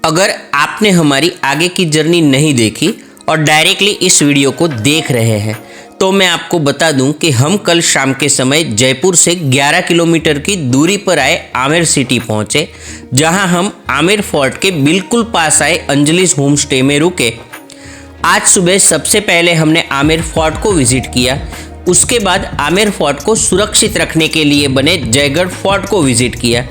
अगर आपने हमारी आगे की जर्नी नहीं देखी और डायरेक्टली इस वीडियो को देख रहे हैं तो मैं आपको बता दूं कि हम कल शाम के समय जयपुर से 11 किलोमीटर की दूरी पर आए आमेर सिटी पहुंचे, जहां हम आमेर फोर्ट के बिल्कुल पास आए अंजलिस होम स्टे में रुके। आज सुबह सबसे पहले हमने आमेर फोर्ट को विजिट किया। उसके बाद आमेर फोर्ट को सुरक्षित रखने के लिए बने जयगढ़ फोर्ट को विजिट किया।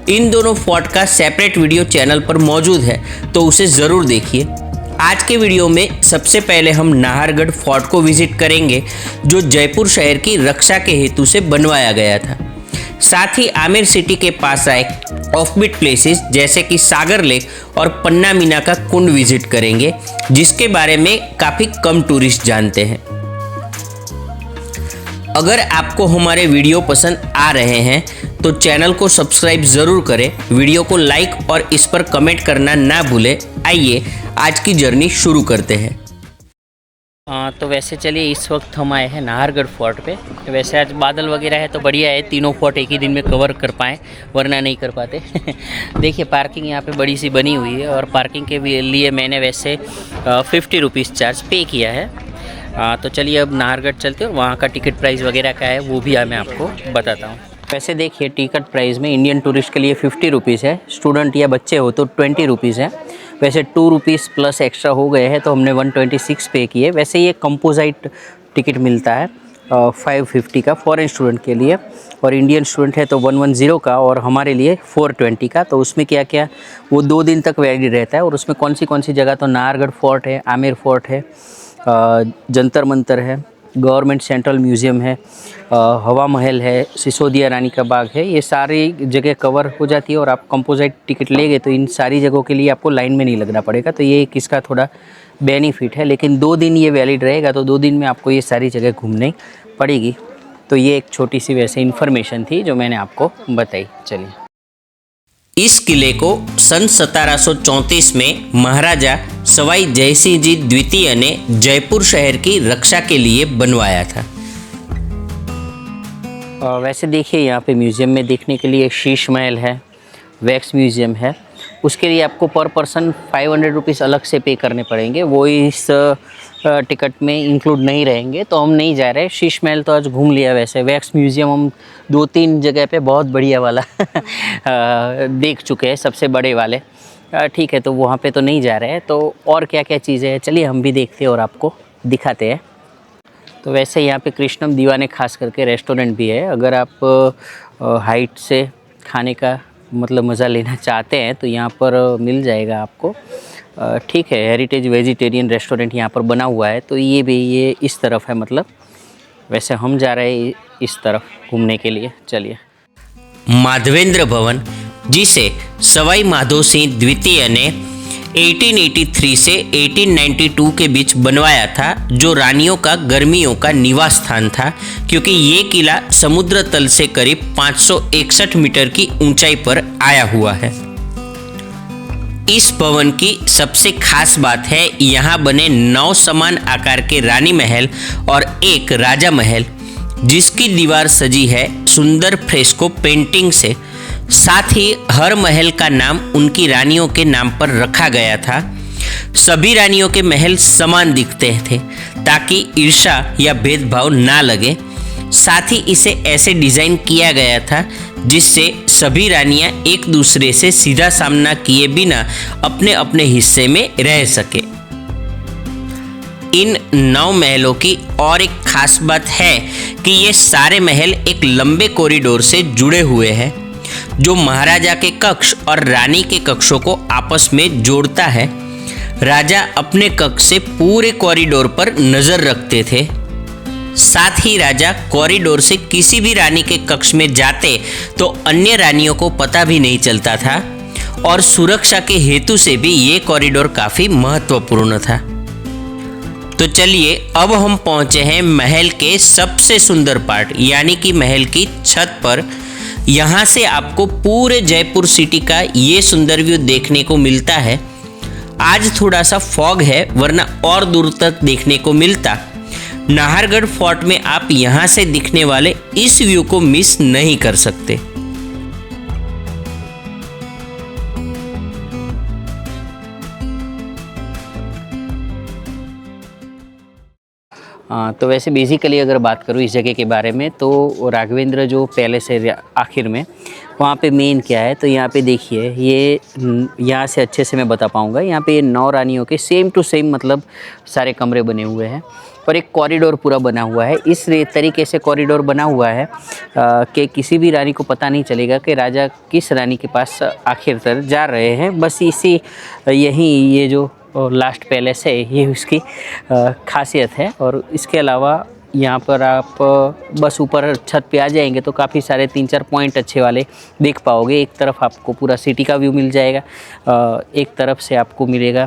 इन दोनों फोर्ट का सेपरेट वीडियो चैनल पर मौजूद है, तो उसे ज़रूर देखिए। आज के वीडियो में सबसे पहले हम नाहरगढ़ फोर्ट को विजिट करेंगे, जो जयपुर शहर की रक्षा के हेतु से बनवाया गया था। साथ ही आमेर सिटी के पास आए ऑफबीट प्लेसेस जैसे कि सागर लेक और पन्ना मीना का कुंड विजिट करेंगे, जिसके बारे में काफ़ी कम टूरिस्ट जानते हैं। अगर आपको हमारे वीडियो पसंद आ रहे हैं तो चैनल को सब्सक्राइब ज़रूर करें, वीडियो को लाइक और इस पर कमेंट करना ना भूलें। आइए आज की जर्नी शुरू करते हैं। तो वैसे चलिए, इस वक्त हम आए हैं नाहरगढ़ फोर्ट पे। वैसे आज बादल वगैरह है तो बढ़िया है, तीनों फोर्ट एक ही दिन में कवर कर पाएँ, वरना नहीं कर पाते। देखिए पार्किंग यहाँ पे बड़ी सी बनी हुई है और पार्किंग के लिए मैंने वैसे 50 रुपीज़ चार्ज पे किया है। तो चलिए अब नाहरगढ़ चलते हैं और वहाँ का टिकट प्राइस वगैरह क्या है वो भी मैं आपको बताता हूँ। वैसे देखिए टिकट प्राइस में इंडियन टूरिस्ट के लिए 50 रुपीज़ है, स्टूडेंट या बच्चे हो तो 20 रुपीज़ है। वैसे 2 रुपीज़ प्लस एक्स्ट्रा हो गए हैं तो हमने 126 पे किए। वैसे ये कंपोजिट टिकट मिलता है 550 का फॉरेन स्टूडेंट के लिए, और इंडियन स्टूडेंट है तो 110 का, और हमारे लिए 420 का। तो उसमें क्या क्या वो 2 दिन तक वैलिड रहता है। और उसमें कौन सी जगह, तो नाहरगढ़ फोर्ट है, आमेर फोर्ट है, जंतर मंतर है, गवर्नमेंट सेंट्रल म्यूज़ियम है, हवा महल है, सिसोदिया रानी का बाग है। ये सारी जगह कवर हो जाती है और आप कंपोजिट टिकट ले गए तो इन सारी जगहों के लिए आपको लाइन में नहीं लगना पड़ेगा। तो ये किसका थोड़ा बेनिफिट है। लेकिन 2 दिन ये वैलिड रहेगा तो 2 दिन में आपको ये सारी जगह घूमनी पड़ेगी। तो ये एक छोटी सी वैसे इन्फॉर्मेशन थी जो मैंने आपको बताई। चलिए, इस किले को सन 1734 में महाराजा सवाई जयसिंह जी द्वितीय ने जयपुर शहर की रक्षा के लिए बनवाया था। वैसे देखिए यहाँ पे म्यूज़ियम में देखने के लिए शीश महल है, वैक्स म्यूज़ियम है। उसके लिए आपको पर पर्सन 500 रुपीज़ अलग से पे करने पड़ेंगे, वो इस टिकट में इंक्लूड नहीं रहेंगे, तो हम नहीं जा रहे। शीश महल तो आज घूम लिया। वैसे वैक्स म्यूज़ियम हम 2-3 जगह पे बहुत बढ़िया वाला देख चुके हैं, सबसे बड़े वाले। ठीक है, तो वहाँ पे तो नहीं जा रहे हैं। तो और क्या क्या चीज़ें हैं चलिए हम भी देखते हैं और आपको दिखाते हैं। तो वैसे यहाँ पे कृष्णम दीवाने खास करके रेस्टोरेंट भी है। अगर आप हाइट से खाने का मतलब मज़ा लेना चाहते हैं तो यहाँ पर मिल जाएगा आपको। ठीक है, हेरिटेज वेजिटेरियन रेस्टोरेंट यहाँ पर बना हुआ है। तो ये इस तरफ है, मतलब वैसे हम जा रहे हैं इस तरफ घूमने के लिए। चलिए, माधवेंद्र भवन, जिसे सवाई माधो सिंह द्वितीय ने 1883 से 1892 के बीच बनवाया था, जो रानियों का गर्मियों का निवास स्थान था, क्योंकि ये किला समुद्र तल से करीब 561 मीटर की ऊंचाई पर आया हुआ है। इस भवन की सबसे खास बात है यहाँ बने 9 समान आकार के रानी महल और एक राजा महल, जिसकी दीवार सजी है सुंदर फ्रेस्को पेंटिंग से। साथ ही हर महल का नाम उनकी रानियों के नाम पर रखा गया था। सभी रानियों के महल समान दिखते थे ताकि ईर्ष्या या भेदभाव ना लगे। साथ ही इसे ऐसे डिज़ाइन किया गया था जिससे सभी रानियां एक दूसरे से सीधा सामना किए बिना अपने अपने हिस्से में रह सके। इन 9 महलों की और एक खास बात है कि ये सारे महल एक लंबे कॉरिडोर से जुड़े हुए हैं, जो महाराजा के कक्ष और रानी के कक्षों को आपस में जोड़ता है। राजा अपने कक्ष से पूरे कॉरिडोर पर नज़र रखते थे। साथ ही राजा कॉरिडोर से किसी भी रानी के कक्ष में जाते तो अन्य रानियों को पता भी नहीं चलता था, और सुरक्षा के हेतु से भी ये कॉरिडोर काफ़ी महत्वपूर्ण था। तो चलिए अब हम पहुँचे हैं महल के सबसे सुंदर पार्ट, यानी कि महल की छत पर। यहाँ से आपको पूरे जयपुर सिटी का ये सुंदर व्यू देखने को मिलता है। आज थोड़ा सा फॉग है, वरना और दूर तक देखने को मिलता। नाहरगढ़ फोर्ट में आप यहाँ से दिखने वाले इस व्यू को मिस नहीं कर सकते। तो वैसे बेसिकली अगर बात करूँ इस जगह के बारे में, तो राघवेंद्र जो पैलेस है आखिर में, वहाँ पे मेन क्या है, तो यहाँ पे देखिए ये यहाँ से अच्छे से मैं बता पाऊँगा। यहाँ पे ये 9 रानियों के सेम टू सेम मतलब सारे कमरे बने हुए हैं और एक कॉरिडोर पूरा बना हुआ है। इस तरीके से कॉरिडोर बना हुआ है कि किसी भी रानी को पता नहीं चलेगा कि राजा किस रानी के पास आखिर तक जा रहे हैं। बस इसी यही ये जो लास्ट पैलेस है ये उसकी खासियत है। और इसके अलावा यहाँ पर आप बस ऊपर छत पे आ जाएंगे तो काफ़ी सारे 3-4 पॉइंट अच्छे वाले देख पाओगे। एक तरफ आपको पूरा सिटी का व्यू मिल जाएगा, एक तरफ से आपको मिलेगा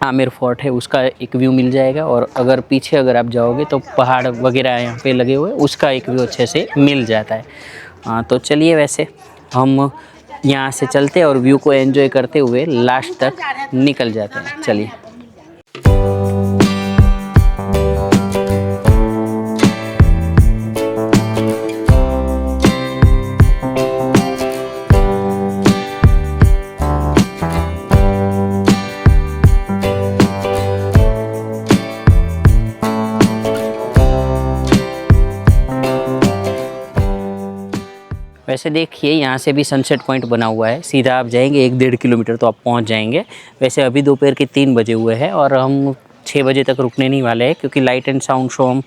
आमेर फोर्ट है उसका एक व्यू मिल जाएगा, और अगर पीछे अगर आप जाओगे तो पहाड़ वगैरह यहाँ पे लगे हुए उसका एक व्यू अच्छे से मिल जाता है। तो चलिए वैसे हम यहाँ से चलते हैं और व्यू को एंजॉय करते हुए लास्ट तक निकल जाते हैं। चलिए। वैसे देखिए यहाँ से भी सनसेट पॉइंट बना हुआ है, सीधा आप जाएंगे 1-1.5 किलोमीटर तो आप पहुँच जाएंगे। वैसे अभी दोपहर के 3 बजे हुए हैं और हम 6 बजे तक रुकने नहीं वाले हैं, क्योंकि लाइट एंड साउंड शो हम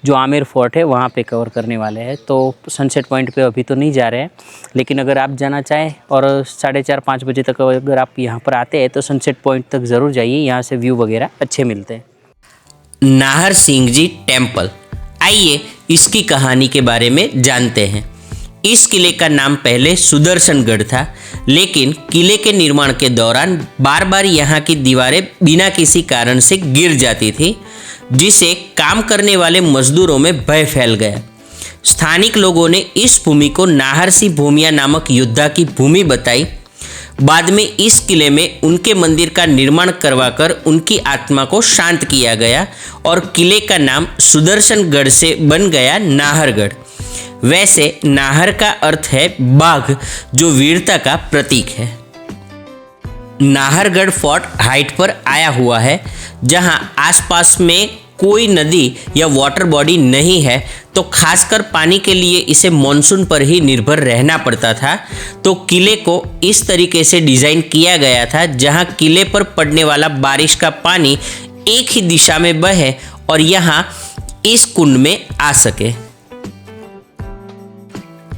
जो आमेर फोर्ट है वहाँ पे कवर करने वाले हैं। तो सनसेट पॉइंट पे अभी तो नहीं जा रहे हैं, लेकिन अगर आप जाना चाहें और 4:30-5 बजे तक अगर आप यहाँ पर आते हैं तो सनसेट पॉइंट तक ज़रूर जाइए, यहाँ से व्यू वगैरह अच्छे मिलते हैं। नाहर सिंह जी टेम्पल, आइए इसकी कहानी के बारे में जानते हैं। इस किले का नाम पहले सुदर्शनगढ़ था, लेकिन किले के निर्माण के दौरान बार बार यहाँ की दीवारें बिना किसी कारण से गिर जाती थी, जिससे काम करने वाले मजदूरों में भय फैल गया। स्थानिक लोगों ने इस भूमि को नाहर सिंह भूमिया नामक योद्धा की भूमि बताई। बाद में इस किले में उनके मंदिर का निर्माण करवाकर उनकी आत्मा को शांत किया गया और किले का नाम सुदर्शनगढ़ से बन गया नाहरगढ़। वैसे नाहर का अर्थ है बाघ, जो वीरता का प्रतीक है। नाहरगढ़ फोर्ट हाइट पर आया हुआ है, जहां आसपास में कोई नदी या वाटर बॉडी नहीं है, तो खासकर पानी के लिए इसे मॉनसून पर ही निर्भर रहना पड़ता था। तो किले को इस तरीके से डिज़ाइन किया गया था जहां किले पर पड़ने वाला बारिश का पानी एक ही दिशा में बहे और यहां इस कुंड में आ सके।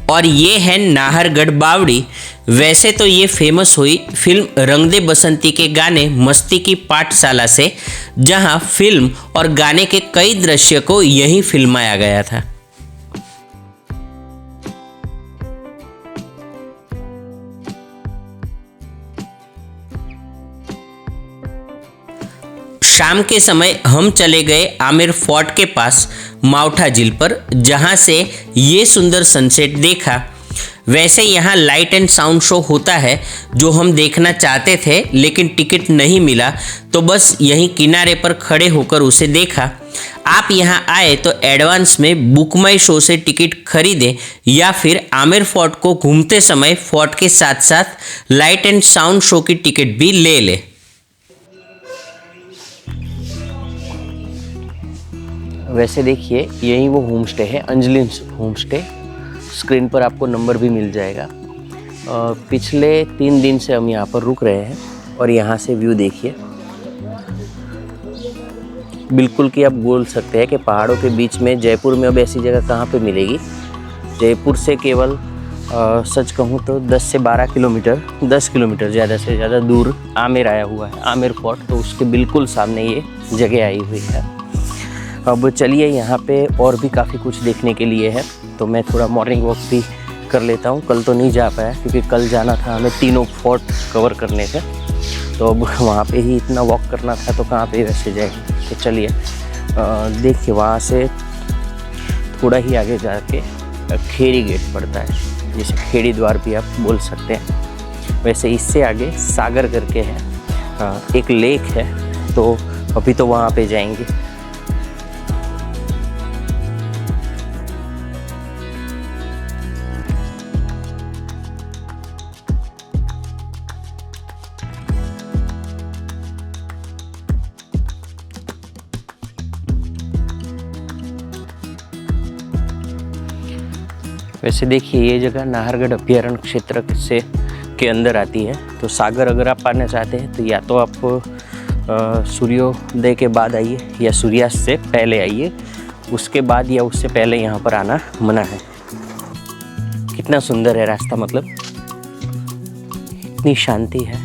और ये है नाहरगढ़ बावड़ी। वैसे तो ये फेमस हुई फिल्म रंग दे बसंती के गाने मस्ती की पाठशाला से, जहां फिल्म और गाने के कई दृश्य को यहीं फिल्माया गया था। शाम के समय हम चले गए आमेर फोर्ट के पास मावठा झील पर, जहां से ये सुंदर सनसेट देखा। वैसे यहाँ लाइट एंड साउंड शो होता है, जो हम देखना चाहते थे लेकिन टिकट नहीं मिला, तो बस यहीं किनारे पर खड़े होकर उसे देखा। आप यहाँ आए तो एडवांस में बुक माई शो से टिकट खरीदें या फिर आमेर फोर्ट को घूमते समय फोर्ट के साथ साथ लाइट एंड साउंड शो की टिकट भी ले लें। वैसे देखिए यही वो होम स्टे है, अंजलि होम स्टे। स्क्रीन पर आपको नंबर भी मिल जाएगा। पिछले 3 दिन से हम यहाँ पर रुक रहे हैं और यहाँ से व्यू देखिए, बिल्कुल कि आप बोल सकते हैं कि पहाड़ों के बीच में। जयपुर में अब ऐसी जगह कहाँ पे मिलेगी। जयपुर से केवल सच कहूँ तो 10 से 12 किलोमीटर, 10 किलोमीटर ज़्यादा से ज़्यादा दूर आमेर आया हुआ है, आमेर फोर्ट। तो उसके बिल्कुल सामने ये जगह आई हुई है। अब चलिए यहाँ पे और भी काफ़ी कुछ देखने के लिए है, तो मैं थोड़ा मॉर्निंग वॉक भी कर लेता हूँ। कल तो नहीं जा पाया क्योंकि कल जाना था हमें तीनों फोर्ट कवर करने थे, तो अब वहाँ पे ही इतना वॉक करना था तो कहाँ पे वैसे जाएंगे। तो चलिए देखिए वहाँ से थोड़ा ही आगे जाके खेड़ी गेट पड़ता है, जिसे खेड़ी द्वार भी आप बोल सकते हैं। वैसे इससे आगे सागर करके है, एक लेक है, तो अभी तो वहाँ पे जाएंगे। वैसे देखिए ये जगह नाहरगढ़ अभ्यारण्य क्षेत्र से के अंदर आती है। तो सागर अगर आप आना चाहते हैं तो या तो आप सूर्योदय के बाद आइए या सूर्यास्त से पहले आइए, उसके बाद या उससे पहले यहाँ पर आना मना है। कितना सुंदर है रास्ता, मतलब इतनी शांति है।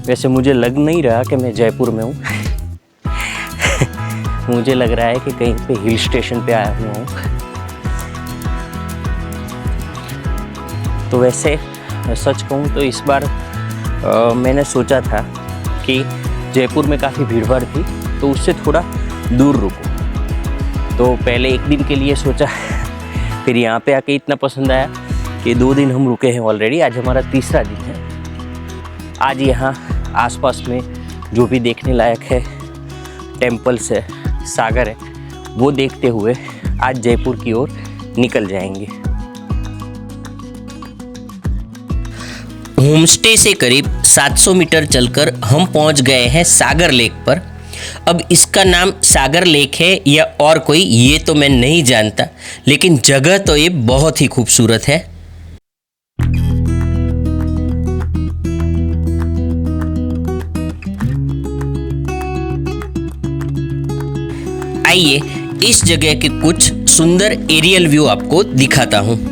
वैसे मुझे लग नहीं रहा कि मैं जयपुर में हूँ मुझे लग रहा है कि कहीं पे हिल स्टेशन पे आया हुआ हूँ। तो वैसे सच कहूँ तो इस बार मैंने सोचा था कि जयपुर में काफ़ी भीड़ भाड़ थी तो उससे थोड़ा दूर रुकूँ। तो पहले एक दिन के लिए सोचा, फिर यहाँ पे आके इतना पसंद आया कि 2 दिन हम रुके हैं ऑलरेडी। आज हमारा तीसरा दिन है। आज यहाँ आसपास में जो भी देखने लायक है, टेम्पल्स है, सागर है, वो देखते हुए आज जयपुर की ओर निकल जाएंगे। होमस्टे से करीब 700 मीटर चलकर हम पहुंच गए हैं सागर लेक पर। अब इसका नाम सागर लेक है या और कोई ये तो मैं नहीं जानता, लेकिन जगह तो ये बहुत ही खूबसूरत है। आइए इस जगह के कुछ सुंदर एरियल व्यू आपको दिखाता हूँ।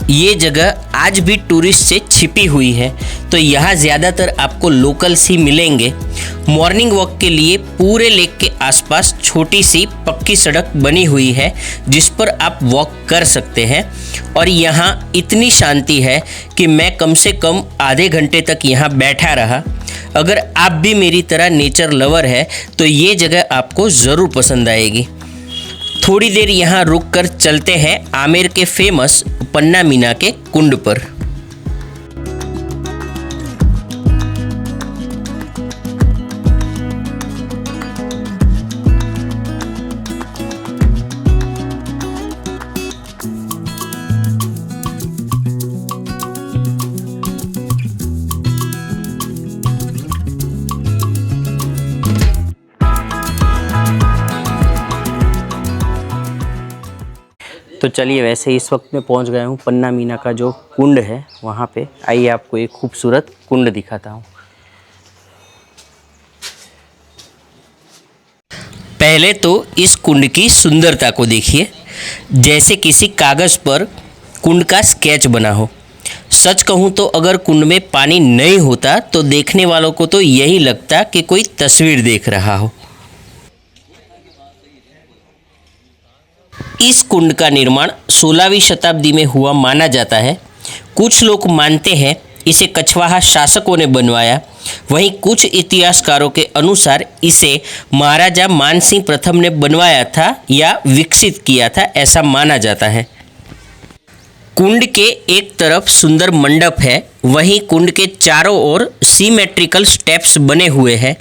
ये जगह आज भी टूरिस्ट से छिपी हुई है, तो यहाँ ज़्यादातर आपको लोकल्स ही मिलेंगे। मॉर्निंग वॉक के लिए पूरे लेक के आसपास छोटी सी पक्की सड़क बनी हुई है जिस पर आप वॉक कर सकते हैं। और यहाँ इतनी शांति है कि मैं कम से कम आधे घंटे तक यहाँ बैठा रहा। अगर आप भी मेरी तरह नेचर लवर है तो ये जगह आपको ज़रूर पसंद आएगी। थोड़ी देर यहाँ रुककर चलते हैं आमेर के फेमस पन्ना मीना के कुंड पर। तो चलिए, वैसे इस वक्त मैं पहुंच गया हूं पन्ना मीना का जो कुंड है वहां पे। आइए आपको एक खूबसूरत कुंड दिखाता हूं। पहले तो इस कुंड की सुंदरता को देखिए, जैसे किसी कागज़ पर कुंड का स्केच बना हो। सच कहूँ तो अगर कुंड में पानी नहीं होता तो देखने वालों को तो यही लगता कि कोई तस्वीर देख रहा हो। इस कुंड का निर्माण 16वीं शताब्दी में हुआ माना जाता है। कुछ लोग मानते हैं इसे कछवाहा शासकों ने बनवाया, वहीं कुछ इतिहासकारों के अनुसार इसे महाराजा मानसिंह प्रथम ने बनवाया था या विकसित किया था, ऐसा माना जाता है। कुंड के एक तरफ सुंदर मंडप है, वहीं कुंड के चारों ओर सिमेट्रिकल स्टेप्स बने हुए हैं।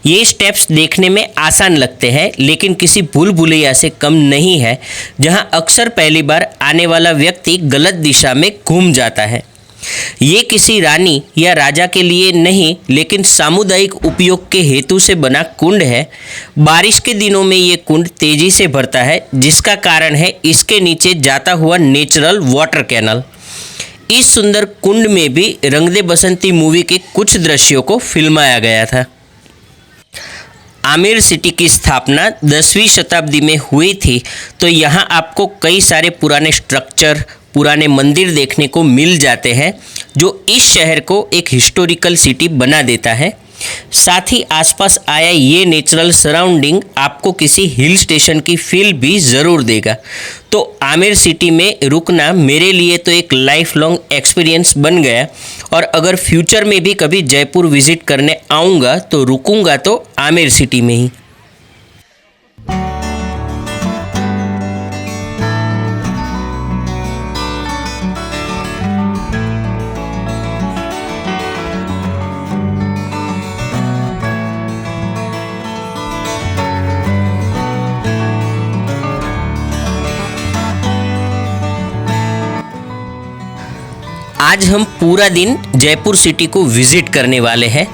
ये स्टेप्स देखने में आसान लगते हैं लेकिन किसी भूल भुलैया से कम नहीं है, जहां अक्सर पहली बार आने वाला व्यक्ति गलत दिशा में घूम जाता है। ये किसी रानी या राजा के लिए नहीं लेकिन सामुदायिक उपयोग के हेतु से बना कुंड है। बारिश के दिनों में ये कुंड तेजी से भरता है, जिसका कारण है इसके नीचे जाता हुआ नेचुरल वाटर कैनल। इस सुंदर कुंड में भी रंग दे बसंती मूवी के कुछ दृश्यों को फिल्माया गया था। आमेर सिटी की स्थापना 10वीं शताब्दी में हुई थी, तो यहाँ आपको कई सारे पुराने स्ट्रक्चर, पुराने मंदिर देखने को मिल जाते हैं, जो इस शहर को एक हिस्टोरिकल सिटी बना देता है। साथ ही आसपास आया ये नेचुरल सराउंडिंग आपको किसी हिल स्टेशन की फील भी ज़रूर देगा। तो आमेर सिटी में रुकना मेरे लिए तो एक लाइफ लॉन्ग एक्सपीरियंस बन गया और अगर फ्यूचर में भी कभी जयपुर विज़िट करने आऊँगा तो रुकूंगा तो आमेर सिटी में ही। आज हम पूरा दिन जयपुर सिटी को विज़िट करने वाले हैं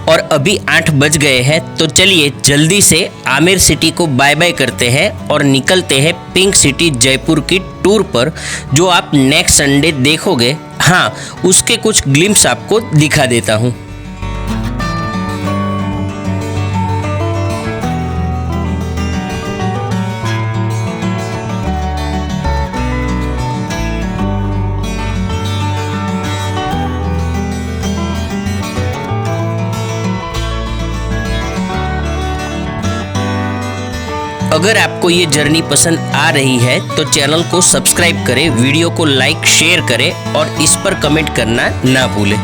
और अभी 8 बज गए हैं, तो चलिए जल्दी से आमेर सिटी को बाय बाय करते हैं और निकलते हैं पिंक सिटी जयपुर की टूर पर, जो आप नेक्स्ट संडे देखोगे। हाँ, उसके कुछ ग्लिम्स आपको दिखा देता हूँ। अगर आपको ये जर्नी पसंद आ रही है तो चैनल को सब्सक्राइब करें, वीडियो को लाइक शेयर करें और इस पर कमेंट करना ना भूलें।